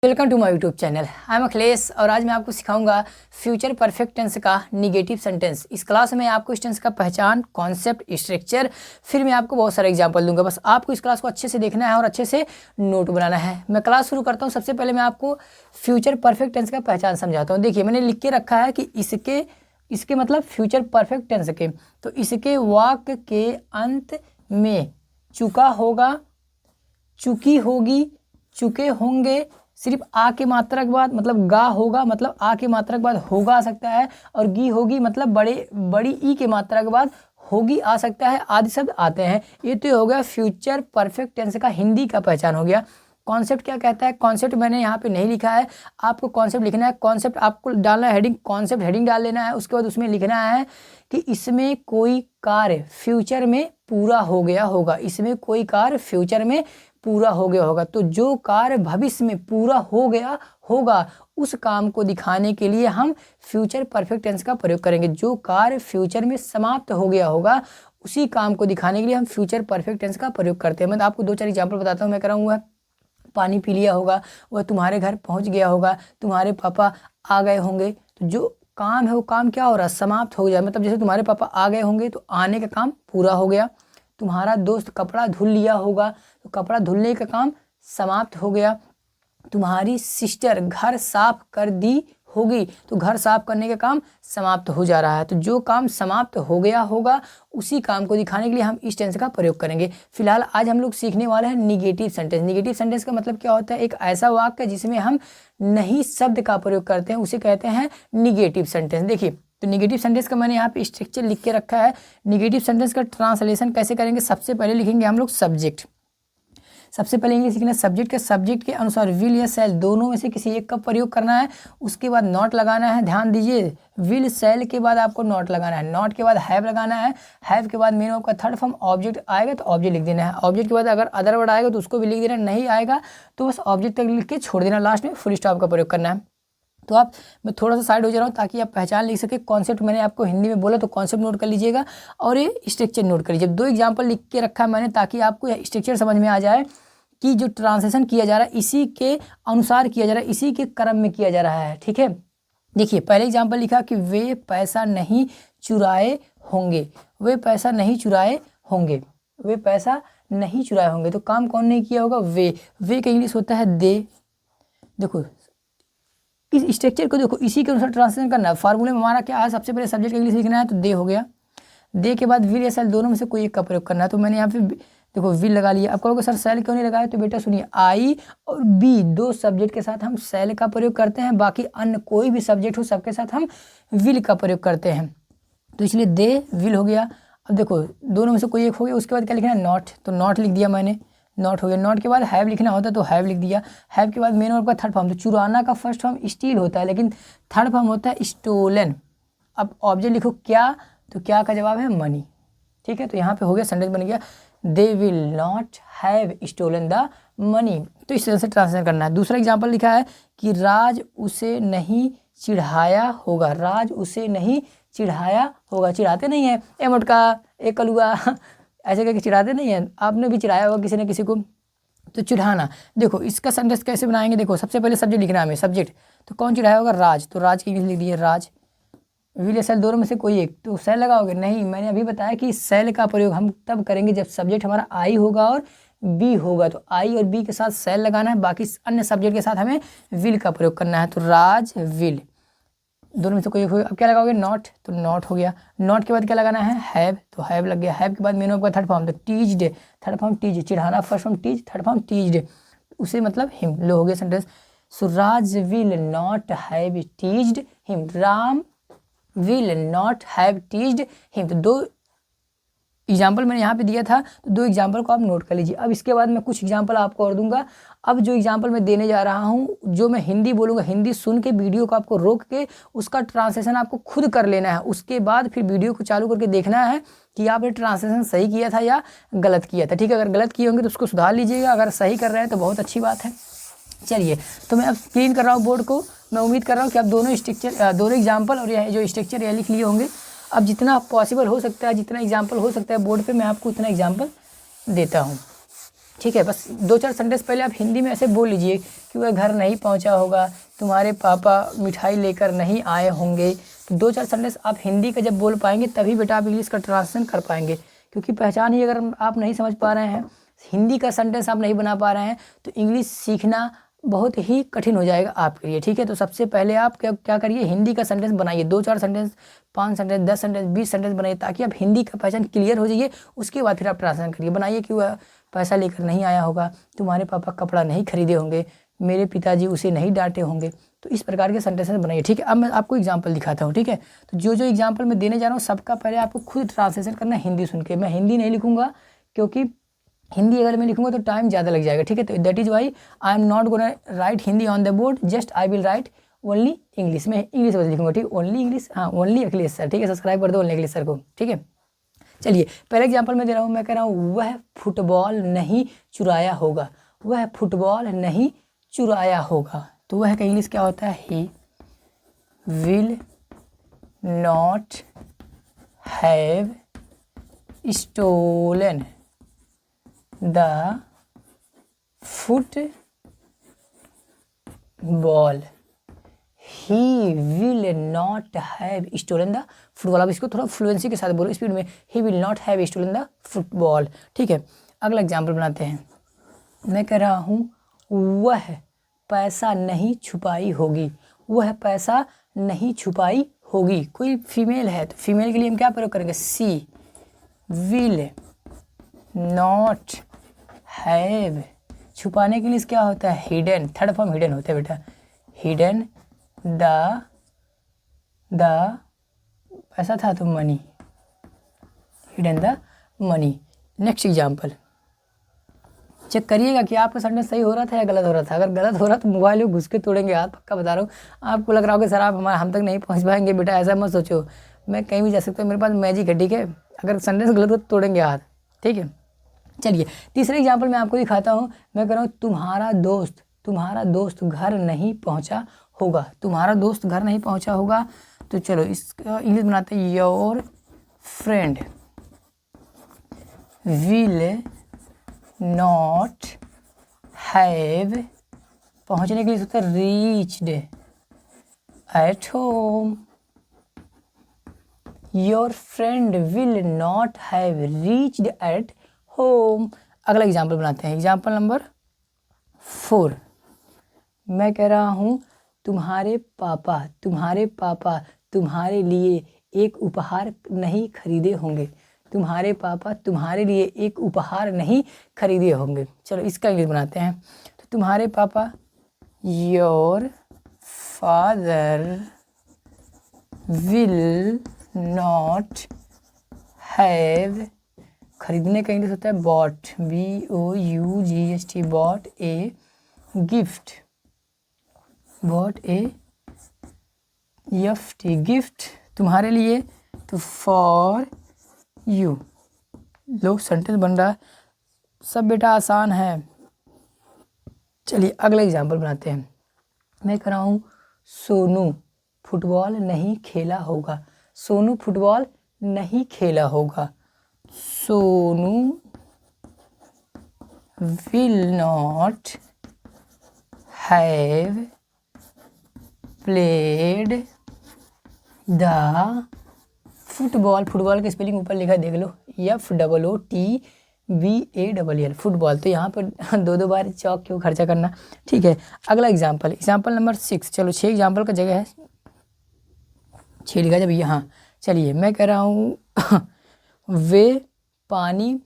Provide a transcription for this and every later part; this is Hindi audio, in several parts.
Welcome to my YouTube channel. I am Akhilesh और आज मैं आपको सिखाऊंगा फ्यूचर परफेक्ट टेंस का निगेटिव सेंटेंस। इस क्लास में आपको इस टेंस का पहचान, कॉन्सेप्ट, स्ट्रक्चर, फिर मैं आपको बहुत सारे एग्जांपल दूंगा। बस आपको इस क्लास को अच्छे से देखना है और अच्छे से नोट बनाना है। मैं क्लास शुरू करता हूँ। सबसे पहले मैं आपको फ्यूचर परफेक्ट टेंस का पहचान समझाता हूँ। देखिए, मैंने लिख के रखा है कि इसके मतलब फ्यूचर परफेक्ट टेंस के, तो इसके वाक्य के अंत में चुका होगा, चुकी होगी, चुके होंगे, सिर्फ आ के मात्रा के बाद मतलब गा होगा, मतलब आ के मात्रा के बाद होगा आ सकता है, और गी होगी मतलब बड़ी ई के मात्रा के बाद होगी आ सकता है, आदि शब्द आते हैं। ये तो हो गया फ्यूचर परफेक्ट टेंस का हिंदी का पहचान हो गया। कॉन्सेप्ट क्या कहता है? कॉन्सेप्ट मैंने यहाँ पे नहीं लिखा है, आपको कॉन्सेप्ट लिखना है। कॉन्सेप्ट आपको डालना है हेडिंग, कॉन्सेप्ट हेडिंग डाल लेना है। उसके बाद उसमें लिखना है कि इसमें कोई कार्य फ्यूचर में पूरा हो गया होगा। इसमें कोई कार्य फ्यूचर में पूरा हो गया होगा। तो जो कार्य भविष्य में पूरा हो गया होगा उस काम को दिखाने के लिए हम फ्यूचर परफेक्ट टेंस का प्रयोग करेंगे। जो कार्य फ्यूचर में समाप्त हो गया होगा उसी काम को दिखाने के लिए हम फ्यूचर परफेक्ट टेंस का प्रयोग करते हैं। मैं आपको 2-4 एग्जाम्पल बताता हूँ। मैं कराऊंगा पानी पी लिया होगा, वह तुम्हारे घर पहुँच गया होगा, तुम्हारे पापा आ गए होंगे। तो जो काम है वो काम क्या हो रहा है? समाप्त हो जाए। मतलब जैसे तुम्हारे पापा आ गए होंगे तो आने का काम पूरा हो गया। तुम्हारा दोस्त कपड़ा धुल लिया होगा तो कपड़ा धुलने का काम समाप्त हो गया। तुम्हारी सिस्टर घर साफ कर दी होगी तो घर साफ करने का काम समाप्त हो जा रहा है। तो जो काम समाप्त हो गया होगा उसी काम को दिखाने के लिए हम इस टेंस का प्रयोग करेंगे। फिलहाल आज हम लोग सीखने वाले हैं निगेटिव सेंटेंस। निगेटिव सेंटेंस का मतलब क्या होता है? एक ऐसा वाक्य जिसमें हम नहीं शब्द का प्रयोग करते हैं उसे कहते हैं निगेटिव सेंटेंस। देखिए, तो निगेटिव सेंटेंस का मैंने यहाँ पे स्ट्रक्चर लिख के रखा है। निगेटिव सेंटेंस का ट्रांसलेशन कैसे करेंगे? सबसे पहले लिखेंगे हम लोग सब्जेक्ट। सबसे पहले इंग्लिश सीखना है सब्जेक्ट के अनुसार विल या शैल दोनों में से किसी एक का प्रयोग करना है। उसके बाद नॉट लगाना है। ध्यान दीजिए, विल शैल के बाद आपको नॉट लगाना है, नॉट के बाद हैव लगाना है, हैव के बाद मेन आपका थर्ड फॉर्म ऑब्जेक्ट आएगा तो ऑब्जेक्ट लिख देना है। ऑब्जेक्ट के बाद अगर अदर वर्ड आएगा तो उसको भी लिख देना, नहीं आएगा तो बस ऑब्जेक्ट तक लिख के छोड़ देना, लास्ट में फुल स्टॉप का प्रयोग करना है। तो मैं थोड़ा सा साइड हो जा रहा हूँ ताकि आप पहचान लिख सके। कॉन्सेप्ट मैंने आपको हिंदी में बोला तो कॉन्सेप्ट नोट कर लीजिएगा और ये स्ट्रक्चर नोट कर लीजिए। 2 एग्जाम्पल लिख के रखा है मैंने ताकि आपको स्ट्रक्चर समझ में आ जाए कि जो ट्रांसलेशन किया जा रहा है इसी के अनुसार किया जा रहा है, इसी के क्रम में किया जा रहा है। ठीक है, देखिए पहले एग्जाम्पल लिखा कि वे पैसा नहीं चुराए होंगे। वे पैसा नहीं चुराए होंगे, वे पैसा नहीं चुराए होंगे। तो काम कौन नहीं किया होगा? वे का इंग्लिश होता है दे। देखो इस स्ट्रक्चर को देखो, इसी के अनुसार ट्रांसलेशन करना है। फार्मूले में हमारा क्या है? सबसे पहले सब्जेक्ट का इंग्लिश लिखना है तो दे हो गया। दे के बाद विल या शैल दोनों में से कोई एक का प्रयोग करना है। तो मैंने यहाँ पे देखो विल लगा लिया। अब कहोगे सर शैल क्यों नहीं लगाया? तो बेटा सुनिए, आई और बी 2 सब्जेक्ट के साथ हम शैल का प्रयोग करते हैं, बाकी अन्य कोई भी सब्जेक्ट हो सबके साथ हम विल का प्रयोग करते हैं। तो इसलिए दे विल हो गया। अब देखो दोनों में से कोई एक हो गया। उसके बाद क्या लिखना है? नॉट। तो नॉट लिख दिया मैंने, नॉट हो गया। नॉट के बाद हैव लिखना होता है तो हैव लिख दिया। हैव के बाद मेन वर्ब का थर्ड फॉर्म, तो चुराना का फर्स्ट फॉर्म स्टील होता है लेकिन थर्ड फॉर्म होता है स्टोलन। अब ऑब्जेक्ट लिखो क्या, तो क्या का जवाब है मनी। ठीक है, तो यहाँ पे हो गया, सेंटेंस बन गया they will not have stolen the money. तो इस तरह से ट्रांसलेट करना है। दूसरा एग्जाम्पल लिखा है कि राज उसे नहीं चिढ़ाया होगा। राज उसे नहीं चिढ़ाया होगा। चिढ़ाते नहीं है ए मोटका, ए कलुआ, ऐसे करके चिढ़ाते नहीं है। आपने भी चिढ़ाया होगा किसी ने किसी को। तो चिढ़ाना, देखो इसका सेंटेंस कैसे बनाएंगे? देखो सबसे पहले सब्जेक्ट लिखना है हमें, सब्जेक्ट तो कौन चिढ़ाया होगा? राज। तो राज की इंग्लिश लिख दिए राज। विल या शैल दोनों में से कोई एक, तो शैल लगाओगे? नहीं, मैंने अभी बताया कि शैल का प्रयोग हम तब करेंगे जब सब्जेक्ट हमारा आई होगा और बी होगा। तो आई और बी के साथ शैल लगाना है, बाकी अन्य सब्जेक्ट के साथ हमें विल का प्रयोग करना है। तो राज विल दोनों में से कोई एक होगा। अब क्या लगाओगे? नॉट। तो नॉट हो गया। नॉट के बाद क्या लगाना है? हैव। तो हैव लग गया। हैव के बाद मेन वर्ब का थर्ड फॉर्म, तो टीज्ड। थर्ड फॉर्म टीज, चिढ़ाना first form tease, third form teased, उसे मतलब हिम। लो हो गया sentence. So Raj will not have teased him. Ram will not have teased him. तो 2 एग्जाम्पल मैंने यहाँ पे दिया था, तो 2 एग्जाम्पल को आप नोट कर लीजिए। अब इसके बाद मैं कुछ एग्जाम्पल आपको और दूंगा। अब जो एग्जाम्पल मैं देने जा रहा हूँ, जो मैं हिंदी बोलूँगा, हिंदी सुन के वीडियो को आपको रोक के उसका ट्रांसलेशन आपको खुद कर लेना है। उसके बाद फिर वीडियो को चालू करके देखना है कि आपने ट्रांसलेशन सही किया था या गलत किया था। ठीक है, अगर गलत किए होंगे तो उसको सुधार लीजिएगा, अगर सही कर रहे हैं तो बहुत अच्छी बात है। चलिए, तो मैं अब क्लीन कर रहा हूँ बोर्ड को। मैं उम्मीद कर रहा हूँ कि आप दोनों एग्जाम्पल और यह जो स्ट्रक्चर यह लिख लिए होंगे। अब जितना पॉसिबल हो सकता है, जितना एग्जाम्पल हो सकता है बोर्ड पे, मैं आपको उतना एग्जाम्पल देता हूँ। ठीक है। बस 2-4 सेंटेंस पहले आप हिंदी में ऐसे बोल लीजिए कि वह घर नहीं पहुंचा होगा, तुम्हारे पापा मिठाई लेकर नहीं आए होंगे। तो 2-4 सेंटेंस आप हिंदी का जब बोल पाएंगे तभी बेटा आप इंग्लिश का ट्रांसलेशन कर पाएंगे, क्योंकि पहचान ही अगर आप नहीं समझ पा रहे हैं, हिंदी का सेंटेंस आप नहीं बना पा रहे हैं, तो इंग्लिश सीखना बहुत ही कठिन हो जाएगा आपके लिए। ठीक है, तो सबसे पहले आप क्या करिए, हिंदी का सेंटेंस बनाइए, 2-4 सेंटेंस, 5 सेंटेंस, 10 सेंटेंस, 20 सेंटेंस बनाइए, ताकि आप हिंदी का पहचान क्लियर हो जाइए। उसके बाद फिर आप ट्रांसलेशन करिए। बनाइए कि वह पैसा लेकर नहीं आया होगा, तुम्हारे पापा कपड़ा नहीं खरीदे होंगे, मेरे पिताजी उसे नहीं डांटे होंगे। तो इस प्रकार के सेंटेंसेस बनाइए। ठीक है, अब मैं आपको एग्जांपल दिखाता हूँ। ठीक है, तो जो एग्जांपल मैं देने जा रहा हूँ सबका पहले आपको खुद ट्रांसलेशन करना है हिंदी सुन के। मैं हिंदी नहीं लिखूंगा, क्योंकि हिंदी अगर मैं लिखूंगा तो टाइम ज़्यादा लग जाएगा। ठीक है, तो that is why I am not gonna right Hindi on the board, just I will write only English. मैं इंग्लिश वर्ड लिखूंगा। ठीक, ओनली इंग्लिश, हाँ ओनली अखिलेश सर। ठीक है, सब्सक्राइब कर दो ओनली अखिलेश सर को। ठीक है, चलिए पहले एग्जांपल मैं दे रहा हूँ। मैं कह रहा हूँ वह फुटबॉल नहीं चुराया होगा, वह फुटबॉल नहीं चुराया होगा। तो वह का इंग्लिश क्या होता है, he will not have stolen the football, he will not have stolen the football. अब इसको थोड़ा फ्लुएंसी के साथ बोलो, स्पीड में, he will not have stolen the football. ठीक है, अगला एग्जाम्पल बनाते हैं। मैं कह रहा हूँ वह पैसा नहीं छुपाई होगी, वह पैसा नहीं छुपाई होगी। कोई फीमेल है तो फीमेल के लिए हम क्या प्रयोग करेंगे, सी विल नॉट हैव। छुपाने के लिए क्या होता है, हिडन। थर्ड फॉर्म हिडन होता है बेटा, हिडन द पैसा था तो money, hidden the money. Next example check करिएगा कि आपका सेंटेंस सही हो रहा था या गलत हो रहा था। अगर गलत हो रहा तो मोबाइल में घुस के तोड़ेंगे हाथ, पक्का बता रहा हूँ। आपको लग रहा होगा सर आप हम तक नहीं पहुँच पाएंगे, बेटा ऐसा मत सोचो, मैं कहीं भी जा सकता हूँ, मेरे पास मैजिक है। ठीक है, अगर सेंटेंस गलत हो तो तोड़ेंगे हाथ। ठीक है, चलिए तीसरे एग्जाम्पल मैं आपको दिखाता हूँ। मैं कह रहा हूँ तुम्हारा दोस्त घर नहीं पहुँचा होगा, तुम्हारा दोस्त घर नहीं पहुँचा होगा। तो चलो इसका इंग्लिश बनाते हैं, your friend will not have, पहुँचने के लिए होता है reached at home, your friend will not have reached at home. अगला एग्जाम्पल बनाते हैं, एग्जाम्पल नंबर 4। मैं कह रहा हूँ तुम्हारे पापा तुम्हारे लिए एक उपहार नहीं खरीदे होंगे, तुम्हारे पापा तुम्हारे लिए एक उपहार नहीं खरीदे होंगे। चलो इसका इंग्लिश बनाते हैं। तो तुम्हारे पापा, your father will not have, खरीदने का इंग्लिश होता है bought, BOUGHT, bought a gift, bought a FT, gift तुम्हारे लिए, तो फॉर यू। लो सेंटेंस बन रहा है, सब बेटा आसान है। चलिए अगला एग्जाम्पल बनाते हैं। मैं कह रहा हूँ सोनू फुटबॉल नहीं खेला होगा, सोनू फुटबॉल नहीं खेला होगा। Sonu will not have played the football, football की स्पेलिंग ऊपर लिखा देख लो, FOOTBALL, फुटबॉल। तो यहाँ पर 2 बार चौक क्यों खर्चा करना। ठीक है, अगला एग्जाम्पल नंबर 6। चलो 6 एग्जाम्पल का जगह है 6 लिखा जब यहाँ। चलिए मैं कह रहा हूँ वे पानी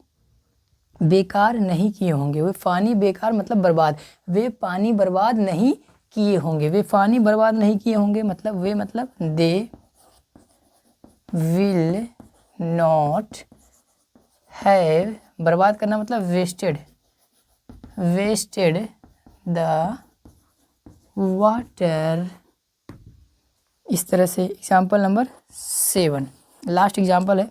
बेकार नहीं किए होंगे, वे पानी बेकार मतलब बर्बाद, वे पानी बर्बाद नहीं किए होंगे, वे पानी बर्बाद नहीं किए होंगे मतलब वे मतलब दे विल नॉट हैव, बर्बाद करना मतलब वेस्टेड द वाटर। इस तरह से एग्जाम्पल नंबर 7 लास्ट एग्जाम्पल है।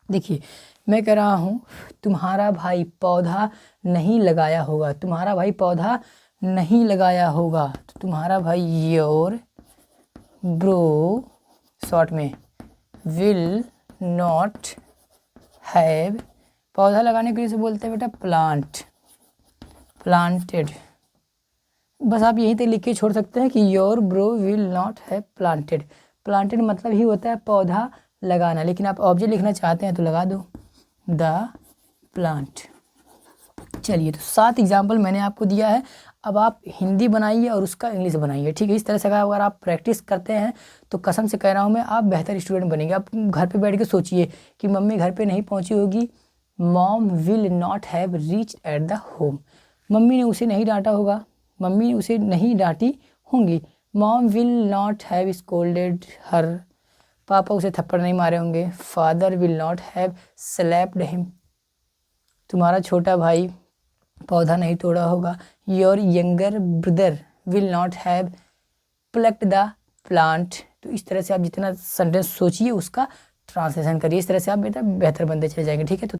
देखिए मैं कह रहा हूँ तुम्हारा भाई पौधा नहीं लगाया होगा, तुम्हारा भाई पौधा नहीं लगाया होगा। तो तुम्हारा भाई योर ब्रो शॉर्ट में विल नॉट हैव, पौधा लगाने के लिए से बोलते हैं बेटा प्लांट, प्लांटेड। बस आप यहीं तक लिख के छोड़ सकते हैं कि your bro will not have planted. Planted मतलब ही होता है पौधा लगाना, लेकिन आप ऑब्जेक्ट लिखना चाहते हैं तो लगा दो द प्लांट। चलिए, तो 7 एग्जाम्पल मैंने आपको दिया है। अब आप हिंदी बनाइए और उसका इंग्लिश बनाइए, ठीक है। इस तरह से अगर आप प्रैक्टिस करते हैं तो कसम से कह रहा हूँ मैं, आप बेहतर स्टूडेंट बनेंगे। आप घर पे बैठ के सोचिए कि मम्मी घर पे नहीं पहुँची होगी, mom will not have reached at the home. Mummy ने उसे नहीं डांटा होगा, मम्मी ने उसे नहीं डांटी होंगी। Mom will not have scolded her. पापा उसे थप्पड़ नहीं मारे होंगे। Father will not have slapped him. तुम्हारा छोटा भाई पौधा नहीं तोड़ा होगा। Your younger brother will not have plucked the plant. तो इस तरह से आप जितना सेंटेंस सोचिए उसका ट्रांसलेशन करिए, इस तरह से आप बेहतर बनते चले जाएंगे, ठीक है। तो